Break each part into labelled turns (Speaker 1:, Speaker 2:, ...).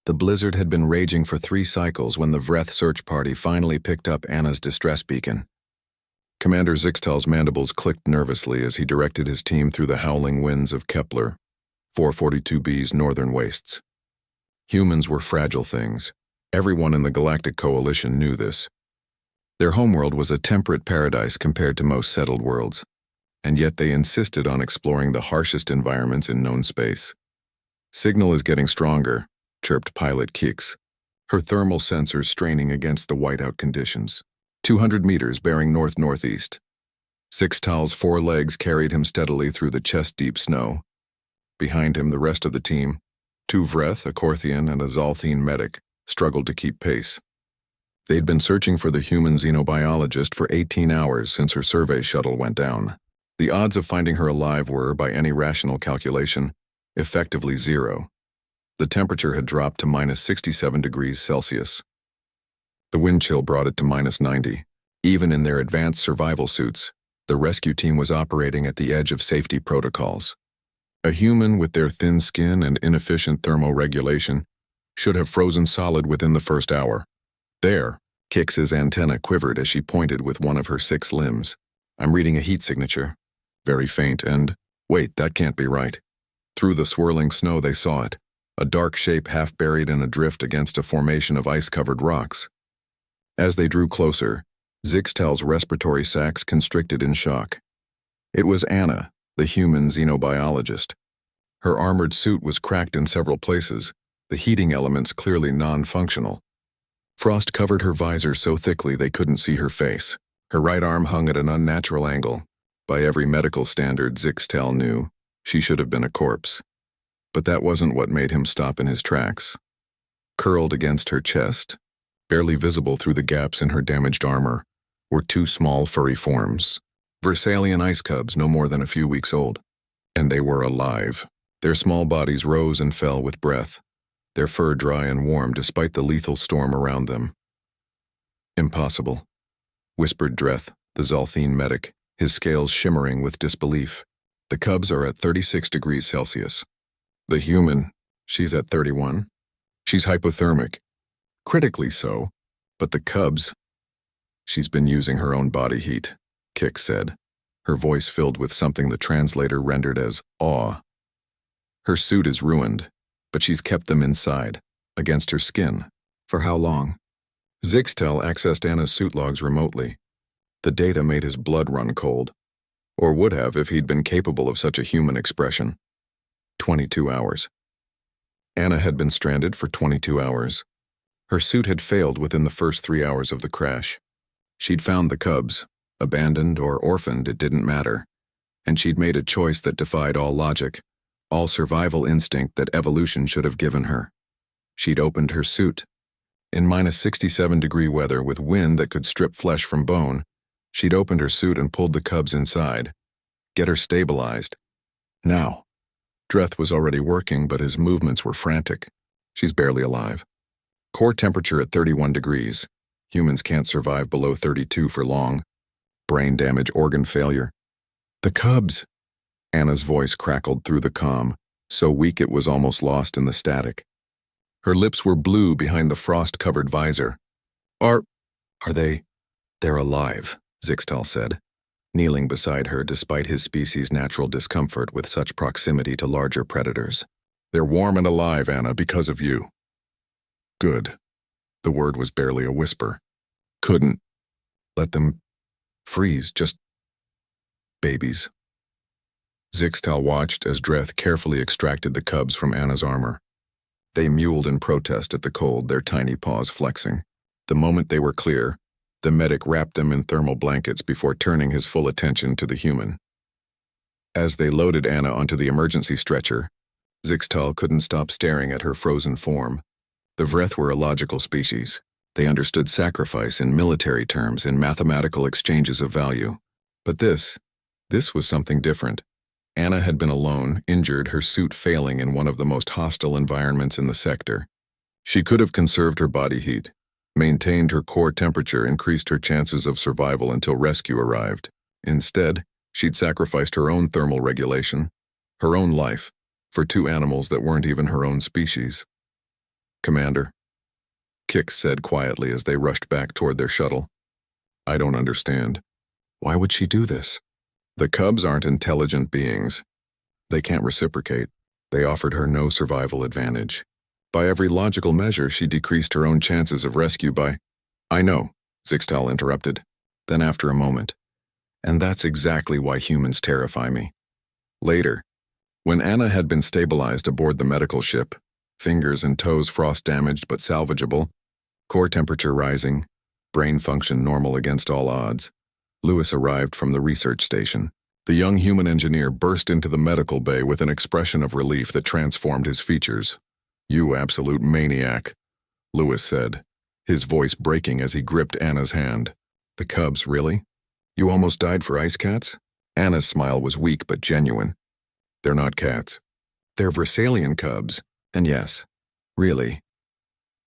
Speaker 1: The blizzard had been raging for 3 cycles when the Vreth search party finally picked up Anna's distress beacon. Commander Zixtal's mandibles clicked nervously as he directed his team through the howling winds of Kepler, 442b's northern wastes. Humans were fragile things. Everyone in the Galactic Coalition knew this. Their homeworld was a temperate paradise compared to most settled worlds, and yet they insisted on exploring the harshest environments in known space. "Signal is getting stronger," chirped pilot Kix, her thermal sensors straining against the whiteout conditions. 200 meters bearing north-northeast. Zixtal's 4 legs carried him steadily through the chest-deep snow. Behind him, the rest of the team, 2 Vreth, a Korthian, and a Zalthine medic, struggled to keep pace. They'd been searching for the human xenobiologist for 18 hours since her survey shuttle went down. The odds of finding her alive were, by any rational calculation, effectively 0. The temperature had dropped to minus 67 degrees Celsius. The wind chill brought it to minus 90. Even in their advanced survival suits, the rescue team was operating at the edge of safety protocols. A human with their thin skin and inefficient thermoregulation should have frozen solid within the first hour. There, Kix's antenna quivered as she pointed with one of her 6 limbs. "I'm reading a heat signature. Very faint and, wait, that can't be right." Through the swirling snow they saw it, a dark shape half buried in a drift against a formation of ice-covered rocks. As they drew closer, Zixtal's respiratory sacs constricted in shock. It was Anna, the human xenobiologist. Her armored suit was cracked in several places, the heating elements clearly non-functional. Frost covered her visor so thickly they couldn't see her face. Her right arm hung at an unnatural angle. By every medical standard Zixtal knew, she should have been a corpse. But that wasn't what made him stop in his tracks. Curled against her chest, barely visible through the gaps in her damaged armor, were 2 small furry forms. Versalian ice cubs no more than a few weeks old. And they were alive. Their small bodies rose and fell with breath, their fur dry and warm despite the lethal storm around them. "Impossible," whispered Dreth, the Zalthine medic, his scales shimmering with disbelief. "The cubs are at 36 degrees Celsius. The human, she's at 31. She's hypothermic. Critically so, but the cubs..." "She's been using her own body heat," Kix said, her voice filled with something the translator rendered as awe. "Her suit is ruined, but she's kept them inside, against her skin. For how long?" Zixtal accessed Anna's suit logs remotely. The data made his blood run cold, or would have if he'd been capable of such a human expression. 22 hours. Anna had been stranded for 22 hours. Her suit had failed within the first 3 hours of the crash. She'd found the cubs, abandoned or orphaned, it didn't matter, and she'd made a choice that defied all logic, all survival instinct that evolution should have given her. She'd opened her suit. In minus 67-degree weather with wind that could strip flesh from bone, she'd opened her suit and pulled the cubs inside. Get her stabilized. Now. Dreth was already working, but his movements were frantic. She's barely alive. Core temperature at 31 degrees. Humans can't survive below 32 for long. Brain damage, organ failure. "The cubs!" Anna's voice crackled through the comm, so weak it was almost lost in the static. Her lips were blue behind the frost-covered visor. Are they? "They're alive," Zixtal said, kneeling beside her despite his species' natural discomfort with such proximity to larger predators. "They're warm and alive, Anna, because of you." "Good." The word was barely a whisper. "Couldn't let them freeze, just babies." Zixtal watched as Dreth carefully extracted the cubs from Anna's armor. They mewled in protest at the cold, their tiny paws flexing. The moment they were clear, the medic wrapped them in thermal blankets before turning his full attention to the human. As they loaded Anna onto the emergency stretcher, Zixtal couldn't stop staring at her frozen form. The Vreth were a logical species. They understood sacrifice in military terms, in mathematical exchanges of value. But this was something different. Anna had been alone, injured, her suit failing in one of the most hostile environments in the sector. She could have conserved her body heat, maintained her core temperature, increased her chances of survival until rescue arrived. Instead, she'd sacrificed her own thermal regulation, her own life, for 2 animals that weren't even her own species. Commander, Kix said quietly as they rushed back toward their shuttle. I don't understand. Why would she do this? The Cubs aren't intelligent beings. They can't reciprocate. They offered her no survival advantage. By every logical measure, she decreased her own chances of rescue by— I know, Zixtal interrupted. Then after a moment, and that's exactly why humans terrify me. Later, when Anna had been stabilized aboard the medical ship, fingers and toes frost-damaged but salvageable, core temperature rising, brain function normal against all odds, Lewis arrived from the research station. The young human engineer burst into the medical bay with an expression of relief that transformed his features. You absolute maniac, Lewis said, his voice breaking as he gripped Anna's hand. The Cubs, really? You almost died for ice cats? Anna's smile was weak but genuine. They're not cats. They're Versalian cubs, and yes, really.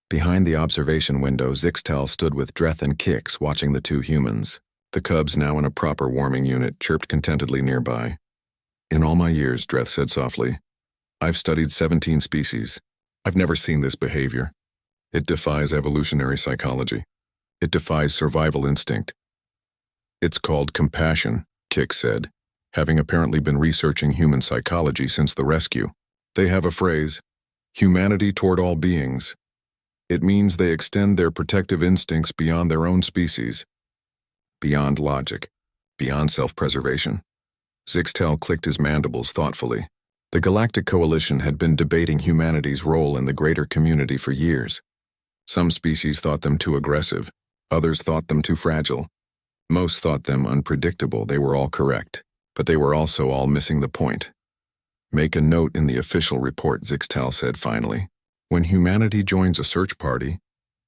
Speaker 1: Behind the observation window, Zixtal stood with Dreth and Kix watching the two humans. The Cubs, now in a proper warming unit, chirped contentedly nearby. In all my years, Dreth said softly, I've studied 17 species. I've never seen this behavior. It defies evolutionary psychology. It defies survival instinct. It's called compassion, Kix said, having apparently been researching human psychology since the rescue. They have a phrase, humanity toward all beings. It means they extend their protective instincts beyond their own species, beyond logic, beyond self-preservation. Zixtal clicked his mandibles thoughtfully. The Galactic Coalition had been debating humanity's role in the greater community for years. Some species thought them too aggressive, others thought them too fragile. Most thought them unpredictable. They were all correct, but they were also all missing the point. Make a note in the official report, Zixtal said finally. When humanity joins a search party,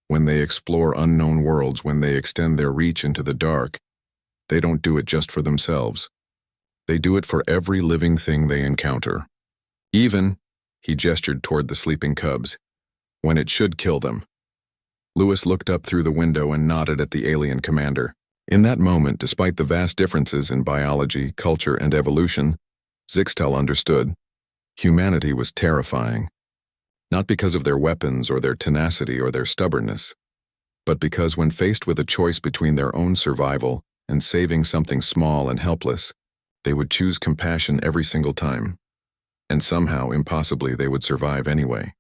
Speaker 1: when they explore unknown worlds, when they extend their reach into the dark, they don't do it just for themselves. They do it for every living thing they encounter. Even, he gestured toward the sleeping Cubs, when it should kill them. Lewis looked up through the window and nodded at the alien commander. In that moment, despite the vast differences in biology, culture, and evolution, Zixtal understood. Humanity was terrifying. Not because of their weapons or their tenacity or their stubbornness, but because when faced with a choice between their own survival and saving something small and helpless, they would choose compassion every single time. And somehow, impossibly, they would survive anyway.